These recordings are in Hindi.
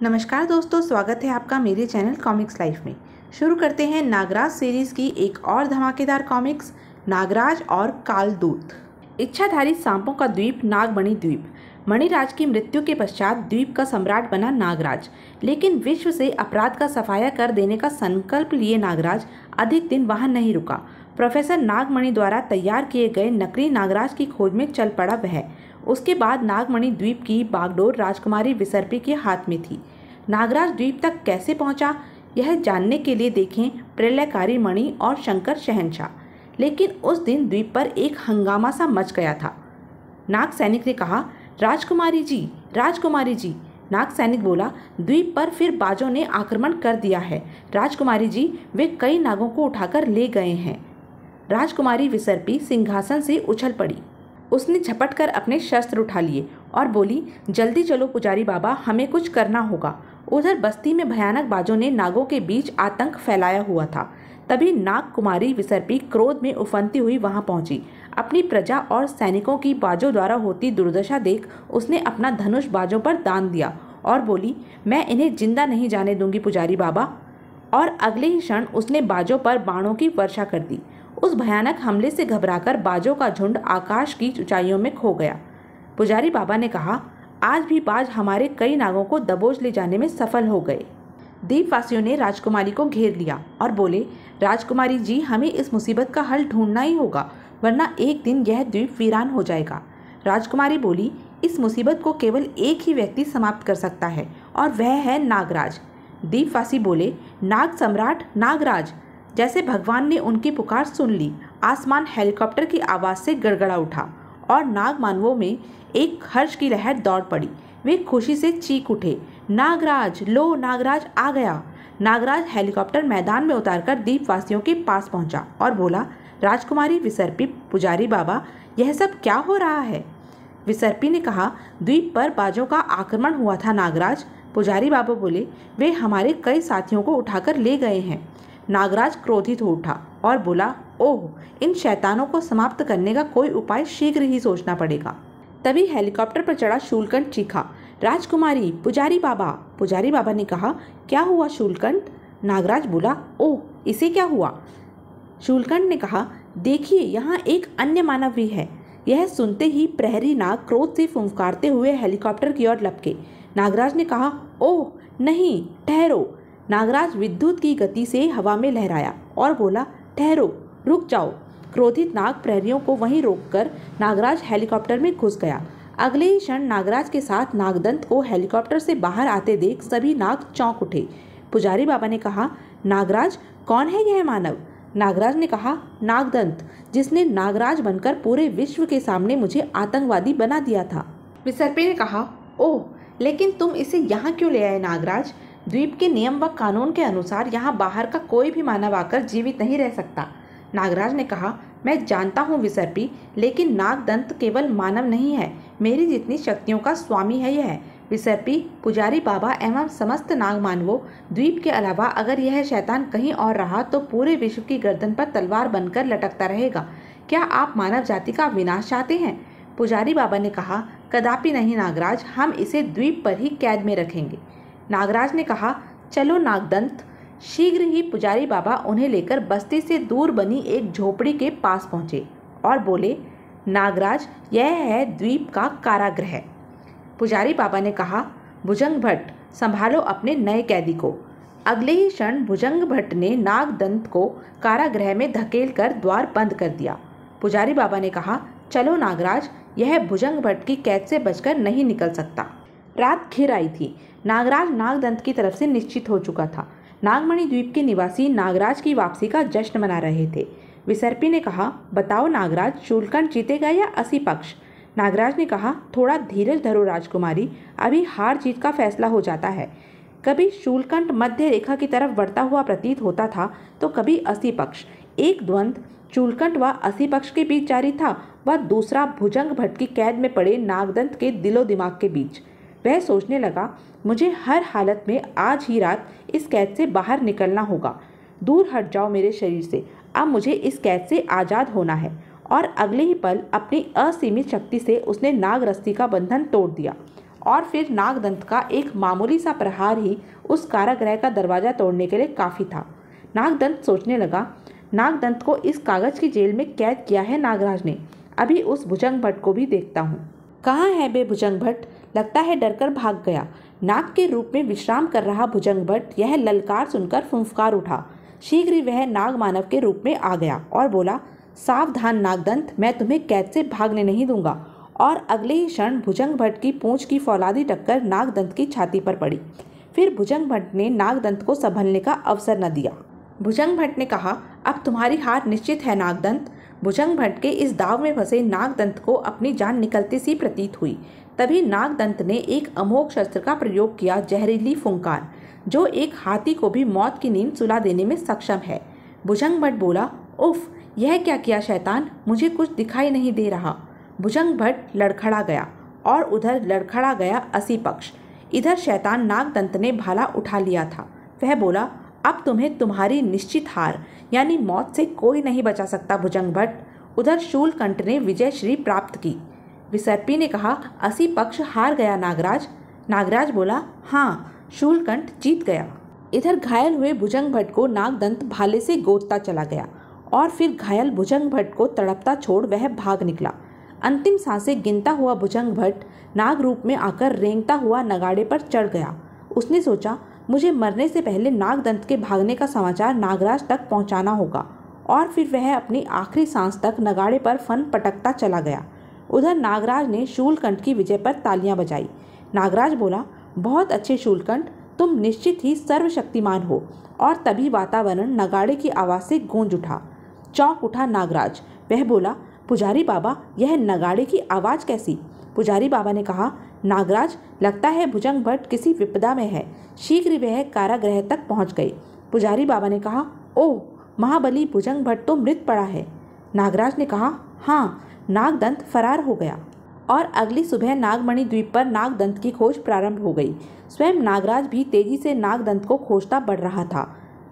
नमस्कार दोस्तों, स्वागत है आपका मेरे चैनल कॉमिक्स लाइफ में। शुरू करते हैं नागराज सीरीज़ की एक और धमाकेदार कॉमिक्स, नागराज और कालदूत। इच्छाधारी सांपों का द्वीप नागमणि द्वीप। मणिराज की मृत्यु के पश्चात द्वीप का सम्राट बना नागराज, लेकिन विश्व से अपराध का सफाया कर देने का संकल्प लिए नागराज अधिक दिन वहां नहीं रुका। प्रोफेसर नागमणि द्वारा तैयार किए गए नकली नागराज की खोज में चल पड़ा वह। उसके बाद नागमणि द्वीप की बागडोर राजकुमारी विसर्पी के हाथ में थी। नागराज द्वीप तक कैसे पहुंचा, यह जानने के लिए देखें प्रलयकारी मणि और शंकर शहंशाह। लेकिन उस दिन द्वीप पर एक हंगामा सा मच गया था। नाग सैनिक ने कहा, राजकुमारी जी, राजकुमारी जी। नाग सैनिक बोला, द्वीप पर फिर बाजों ने आक्रमण कर दिया है। राजकुमारी जी, वे कई नागों को उठाकर ले गए हैं। राजकुमारी विसर्पी सिंहासन से उछल पड़ी। उसने झपट कर अपने शस्त्र उठा लिए और बोली, जल्दी चलो पुजारी बाबा, हमें कुछ करना होगा। उधर बस्ती में भयानक बाजों ने नागों के बीच आतंक फैलाया हुआ था। तभी नाग कुमारी विसर्पी क्रोध में उफनती हुई वहां पहुंची। अपनी प्रजा और सैनिकों की बाजों द्वारा होती दुर्दशा देख उसने अपना धनुष बाजों पर दान दिया और बोली, मैं इन्हें जिंदा नहीं जाने दूंगी पुजारी बाबा। और अगले ही क्षण उसने बाजों पर बाणों की वर्षा कर दी। उस भयानक हमले से घबराकर बाजों का झुंड आकाश की ऊंचाइयों में खो गया। पुजारी बाबा ने कहा, आज भी बाज हमारे कई नागों को दबोच ले जाने में सफल हो गए। द्वीपवासियों ने राजकुमारी को घेर लिया और बोले, राजकुमारी जी, हमें इस मुसीबत का हल ढूंढना ही होगा, वरना एक दिन यह द्वीप वीरान हो जाएगा। राजकुमारी बोली, इस मुसीबत को केवल एक ही व्यक्ति समाप्त कर सकता है और वह है नागराज। द्वीपवासी बोले, नाग सम्राट नागराज। जैसे भगवान ने उनकी पुकार सुन ली, आसमान हेलीकॉप्टर की आवाज़ से गड़गड़ा उठा और नाग मानवों में एक हर्ष की लहर दौड़ पड़ी। वे खुशी से चीख उठे, नागराज, लो नागराज आ गया। नागराज हेलीकॉप्टर मैदान में उतारकर द्वीपवासियों के पास पहुंचा और बोला, राजकुमारी विसर्पी, पुजारी बाबा, यह सब क्या हो रहा है? विसर्पी ने कहा, द्वीप पर बाजों का आक्रमण हुआ था नागराज। पुजारी बाबा बोले, वे हमारे कई साथियों को उठाकर ले गए हैं। नागराज क्रोधित हो उठा और बोला, ओह, इन शैतानों को समाप्त करने का कोई उपाय शीघ्र ही सोचना पड़ेगा। तभी हेलीकॉप्टर पर चढ़ा शूलकंठ चीखा, राजकुमारी, पुजारी बाबा। पुजारी बाबा ने कहा, क्या हुआ शूलकंठ? नागराज बोला, ओह, इसे क्या हुआ? शूलकंठ ने कहा, देखिए, यहाँ एक अन्य मानव भी है। यह सुनते ही प्रहरी नाग क्रोध से फुंफकारते हुए हेलीकॉप्टर की ओर लपके। नागराज ने कहा, ओह नहीं, ठहरो। नागराज विद्युत की गति से हवा में लहराया और बोला, ठहरो, रुक जाओ। क्रोधित नाग प्रहरियों को वहीं रोककर नागराज हेलीकॉप्टर में घुस गया। अगले ही क्षण नागराज के साथ नागदंत को हेलीकॉप्टर से बाहर आते देख सभी नाग चौंक उठे। पुजारी बाबा ने कहा, नागराज, कौन है यह मानव? नागराज ने कहा, नागदंत, जिसने नागराज बनकर पूरे विश्व के सामने मुझे आतंकवादी बना दिया था। विसर्पी ने कहा, ओह, लेकिन तुम इसे यहाँ क्यों ले आए नागराज? द्वीप के नियम व कानून के अनुसार यहाँ बाहर का कोई भी मानव आकर जीवित नहीं रह सकता। नागराज ने कहा, मैं जानता हूँ विसर्पी, लेकिन नागदंत केवल मानव नहीं है, मेरी जितनी शक्तियों का स्वामी है यह। विसर्पी, पुजारी बाबा एवं समस्त नाग मानवों, द्वीप के अलावा अगर यह शैतान कहीं और रहा तो पूरे विश्व की गर्दन पर तलवार बनकर लटकता रहेगा। क्या आप मानव जाति का विनाश चाहते हैं? पुजारी बाबा ने कहा, कदापि नहीं नागराज, हम इसे द्वीप पर ही कैद में रखेंगे। नागराज ने कहा, चलो नागदंत। शीघ्र ही पुजारी बाबा उन्हें लेकर बस्ती से दूर बनी एक झोपड़ी के पास पहुंचे और बोले, नागराज, यह है द्वीप का कारागृह। पुजारी बाबा ने कहा, भुजंग भट्ट, संभालो अपने नए कैदी को। अगले ही क्षण भुजंग भट्ट ने नागदंत को कारागृह में धकेल कर द्वार बंद कर दिया। पुजारी बाबा ने कहा, चलो नागराज, यह भुजंग भट्ट की कैद से बचकर नहीं निकल सकता। रात घिर आई थी। नागराज नागदंत की तरफ से निश्चित हो चुका था। नागमणि द्वीप के निवासी नागराज की वापसी का जश्न मना रहे थे। विसर्पी ने कहा, बताओ नागराज, शूलकंठ जीतेगा या असी पक्ष? नागराज ने कहा, थोड़ा धीरज धरो राजकुमारी, अभी हार जीत का फैसला हो जाता है। कभी शूलकंठ मध्य रेखा की तरफ बढ़ता हुआ प्रतीत होता था तो कभी असी पक्ष। एक द्वंद्व शूलकंठ व असी पक्ष के बीच जारी था, व दूसरा भुजंग भट्ट की कैद में पड़े नागदंत के दिलो दिमाग के बीच। वह सोचने लगा, मुझे हर हालत में आज ही रात इस कैद से बाहर निकलना होगा। दूर हट जाओ मेरे शरीर से, अब मुझे इस कैद से आज़ाद होना है। और अगले ही पल अपनी असीमित शक्ति से उसने नाग रस्सी का बंधन तोड़ दिया और फिर नागदंत का एक मामूली सा प्रहार ही उस कारागृह का दरवाजा तोड़ने के लिए काफ़ी था। नागदंत सोचने लगा, नागदंत को इस कागज की जेल में कैद किया है नागराज ने। अभी उस भुजंग भट्ट को भी देखता हूँ। कहाँ है बे भुजंग भट्ट? लगता है डरकर भाग गया। नाग के रूप में विश्राम कर रहा भुजंग भट्ट यह ललकार सुनकर फुंफकार उठा। शीघ्र ही वह नाग मानव के रूप में आ गया और बोला, सावधान नागदंत, मैं तुम्हें कैद से भागने नहीं दूंगा। और अगले ही क्षण भुजंग भट्ट की पूंछ की फौलादी टक्कर नागदंत की छाती पर पड़ी। फिर भुजंग भट्ट ने नागदंत को संभलने का अवसर न दिया। भुजंग भट्ट ने कहा, अब तुम्हारी हार निश्चित है नागदंत। भुजंग भट्ट के इस दाव में फंसे नागदंत को अपनी जान निकलती सी प्रतीत हुई। तभी नागदंत ने एक अमोघ शस्त्र का प्रयोग किया, जहरीली फुंकार, जो एक हाथी को भी मौत की नींद सुला देने में सक्षम है। भुजंग भट्ट बोला, उफ, यह क्या किया शैतान, मुझे कुछ दिखाई नहीं दे रहा। भुजंग भट्ट लड़खड़ा गया और उधर लड़खड़ा गया असी पक्ष। इधर शैतान नागदंत ने भाला उठा लिया था। वह बोला, अब तुम्हें तुम्हारी निश्चित हार यानी मौत से कोई नहीं बचा सकता भुजंग भट्ट। उधर शूलकंठ ने विजयश्री प्राप्त की। विसर्पी ने कहा, असी पक्ष हार गया नागराज। नागराज बोला, हाँ, शूलकंठ जीत गया। इधर घायल हुए भुजंग भट्ट को नागदंत भाले से गोदता चला गया और फिर घायल भुजंग भट्ट को तड़पता छोड़ वह भाग निकला। अंतिम सांसें गिनता हुआ भुजंग भट्ट नाग रूप में आकर रेंगता हुआ नगाड़े पर चढ़ गया। उसने सोचा, मुझे मरने से पहले नागदंत के भागने का समाचार नागराज तक पहुंचाना होगा। और फिर वह अपनी आखिरी सांस तक नगाड़े पर फन पटकता चला गया। उधर नागराज ने शूलकंठ की विजय पर तालियां बजाई। नागराज बोला, बहुत अच्छे शूलकंठ, तुम निश्चित ही सर्वशक्तिमान हो। और तभी वातावरण नगाड़े की आवाज़ से गूंज उठा। चौंक उठा नागराज। वह बोला, पुजारी बाबा, यह नगाड़े की आवाज़ कैसी? पुजारी बाबा ने कहा, नागराज, लगता है भुजंग भट्ट किसी विपदा में है। शीघ्र वह कारागृह तक पहुंच गई। पुजारी बाबा ने कहा, ओह, महाबली भुजंग भट्ट तो मृत पड़ा है। नागराज ने कहा, हाँ, नागदंत फरार हो गया। और अगली सुबह नागमणि द्वीप पर नागदंत की खोज प्रारंभ हो गई। स्वयं नागराज भी तेजी से नागदंत को खोजता बढ़ रहा था।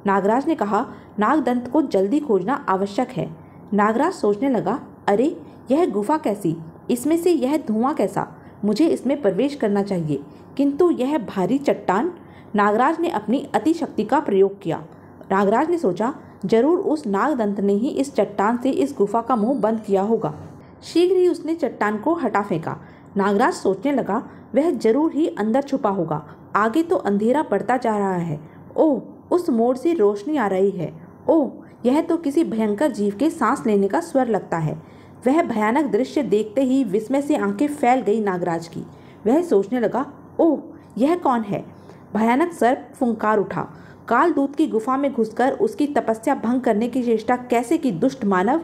नागराज ने कहा, नागदंत को जल्दी खोजना आवश्यक है। नागराज सोचने लगा, अरे, यह गुफा कैसी, इसमें से यह धुआं कैसा, मुझे इसमें प्रवेश करना चाहिए। किंतु यह भारी चट्टान। नागराज ने अपनी अतिशक्ति का प्रयोग किया। नागराज ने सोचा, जरूर उस नागदंत ने ही इस चट्टान से इस गुफा का मुंह बंद किया होगा। शीघ्र ही उसने चट्टान को हटा फेंका। नागराज सोचने लगा, वह जरूर ही अंदर छुपा होगा। आगे तो अंधेरा बढ़ता जा रहा है। ओह, उस मोड़ से रोशनी आ रही है। ओह, यह तो किसी भयंकर जीव के सांस लेने का स्वर लगता है। वह भयानक दृश्य देखते ही विस्मय से आंखें फैल गई नागराज की। वह सोचने लगा, ओह, यह कौन है? भयानक सर्प फुंकार उठा। कालदूत की गुफा में घुसकर उसकी तपस्या भंग करने की चेष्टा कैसे की दुष्ट मानव!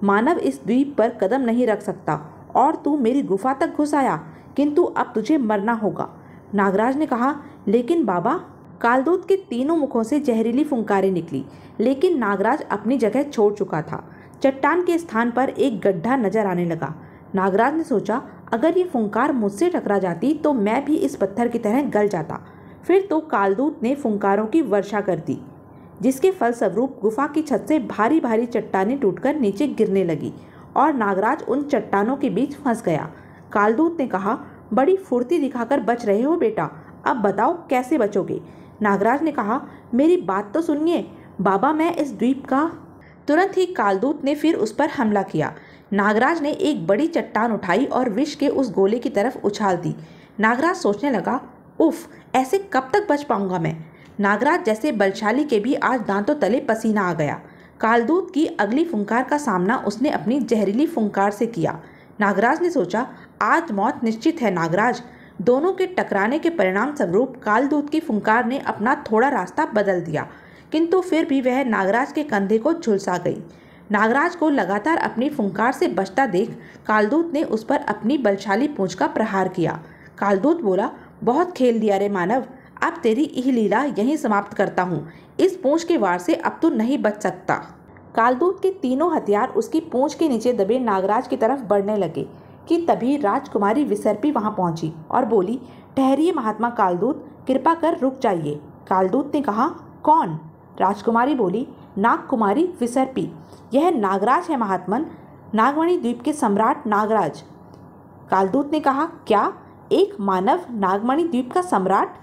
मानव इस द्वीप पर कदम नहीं रख सकता और तू मेरी गुफा तक घुस आया, किंतु अब तुझे मरना होगा। नागराज ने कहा, लेकिन बाबा। कालदूत के तीनों मुखों से जहरीली फुंकारें निकली, लेकिन नागराज अपनी जगह छोड़ चुका था। चट्टान के स्थान पर एक गड्ढा नजर आने लगा। नागराज ने सोचा, अगर ये फुंकार मुझसे टकरा जाती तो मैं भी इस पत्थर की तरह गल जाता। फिर तो कालदूत ने फुंकारों की वर्षा कर दी, जिसके फलस्वरूप गुफा की छत से भारी भारी चट्टानें टूटकर नीचे गिरने लगी और नागराज उन चट्टानों के बीच फंस गया। कालदूत ने कहा, बड़ी फुर्ती दिखाकर बच रहे हो बेटा, अब बताओ कैसे बचोगे? नागराज ने कहा, मेरी बात तो सुनिए बाबा, मैं इस द्वीप का। तुरंत ही कालदूत ने फिर उस पर हमला किया। नागराज ने एक बड़ी चट्टान उठाई और विष के उस गोले की तरफ उछाल दी। नागराज सोचने लगा, उफ, ऐसे कब तक बच पाऊंगा मैं? नागराज जैसे बलशाली के भी आज दांतों तले पसीना आ गया। कालदूत की अगली फुंकार का सामना उसने अपनी जहरीली फुंकार से किया। नागराज ने सोचा, आज मौत निश्चित है नागराज। दोनों के टकराने के परिणाम स्वरूप कालदूत की फुंकार ने अपना थोड़ा रास्ता बदल दिया, किंतु फिर भी वह नागराज के कंधे को झुलसा गई। नागराज को लगातार अपनी फुंकार से बचता देख कालदूत ने उस पर अपनी बलशाली पूंछ का प्रहार किया। कालदूत बोला, बहुत खेल दिया रे मानव, अब तेरी यह लीला यहीं समाप्त करता हूँ। इस पूंछ के वार से अब तू नहीं बच सकता। कालदूत के तीनों हथियार उसकी पूंछ के नीचे दबे नागराज की तरफ बढ़ने लगे कि तभी राजकुमारी विसर्पी वहां पहुंची और बोली, ठहरिए महात्मा कालदूत, कृपा कर रुक जाइए। कालदूत ने कहा, कौन? राजकुमारी बोली, नागकुमारी विसर्पी। यह नागराज है महात्मन, नागमणि द्वीप के सम्राट नागराज। कालदूत ने कहा, क्या? एक मानव नागमणि द्वीप का सम्राट?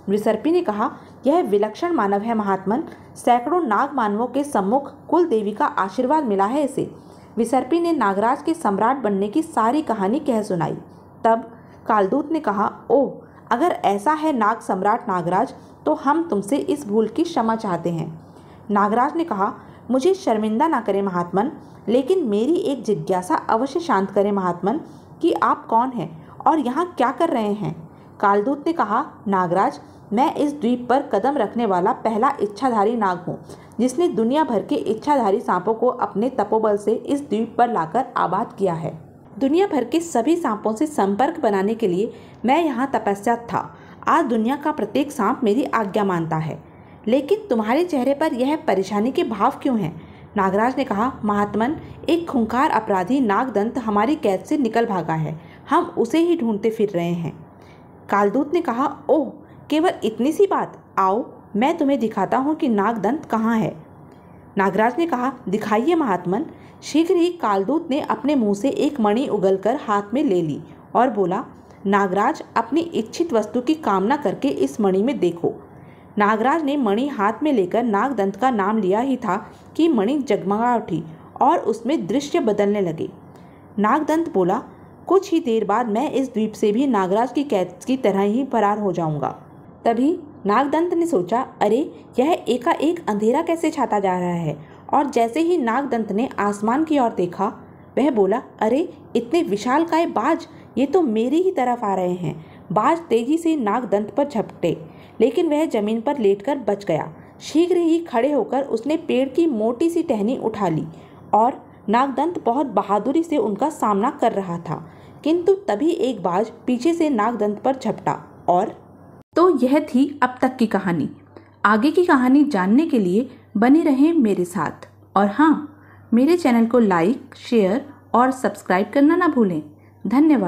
विसर्पी ने कहा, यह विलक्षण मानव है महात्मन। सैकड़ों नाग मानवों के सम्मुख कुल देवी का आशीर्वाद मिला है इसे। विसर्पी ने नागराज के सम्राट बनने की सारी कहानी कह सुनाई। तब कालदूत ने कहा, ओह, अगर ऐसा है नाग सम्राट नागराज, तो हम तुमसे इस भूल की क्षमा चाहते हैं। नागराज ने कहा, मुझे शर्मिंदा ना करें महात्मन, लेकिन मेरी एक जिज्ञासा अवश्य शांत करें महात्मन कि आप कौन हैं और यहाँ क्या कर रहे हैं। कालदूत ने कहा, नागराज, मैं इस द्वीप पर कदम रखने वाला पहला इच्छाधारी नाग हूँ, जिसने दुनिया भर के इच्छाधारी सांपों को अपने तपोबल से इस द्वीप पर लाकर आबाद किया है। दुनिया भर के सभी सांपों से संपर्क बनाने के लिए मैं यहाँ तपस्या था। आज दुनिया का प्रत्येक सांप मेरी आज्ञा मानता है। लेकिन तुम्हारे चेहरे पर यह परेशानी के भाव क्यों हैं? नागराज ने कहा, महात्मन, एक खूंखार अपराधी नागदंत हमारी कैद से निकल भागा है। हम उसे ही ढूंढते फिर रहे हैं। कालदूत ने कहा, ओह, केवल इतनी सी बात? आओ, मैं तुम्हें दिखाता हूँ कि नागदंत कहाँ है। नागराज ने कहा, दिखाइए महात्मन। शीघ्र ही कालदूत ने अपने मुंह से एक मणि उगलकर हाथ में ले ली और बोला, नागराज, अपनी इच्छित वस्तु की कामना करके इस मणि में देखो। नागराज ने मणि हाथ में लेकर नागदंत का नाम लिया ही था कि मणि जगमगा उठी और उसमें दृश्य बदलने लगे। नागदंत बोला, कुछ ही देर बाद मैं इस द्वीप से भी नागराज की कैद की तरह ही फरार हो जाऊंगा। तभी नागदंत ने सोचा, अरे, यह एकाएक अंधेरा कैसे छाता जा रहा है। और जैसे ही नागदंत ने आसमान की ओर देखा, वह बोला, अरे, इतने विशालकाय बाज, ये तो मेरी ही तरफ आ रहे हैं। बाज तेजी से नागदंत पर झपटे, लेकिन वह जमीन पर लेटकर बच गया। शीघ्र ही खड़े होकर उसने पेड़ की मोटी सी टहनी उठा ली और नागदंत बहुत बहादुरी से उनका सामना कर रहा था। किंतु तभी एक बाज पीछे से नागदंत पर झपटा और तो यह थी अब तक की कहानी। आगे की कहानी जानने के लिए बने रहें मेरे साथ। और हाँ, मेरे चैनल को लाइक, शेयर और सब्सक्राइब करना ना भूलें। धन्यवाद।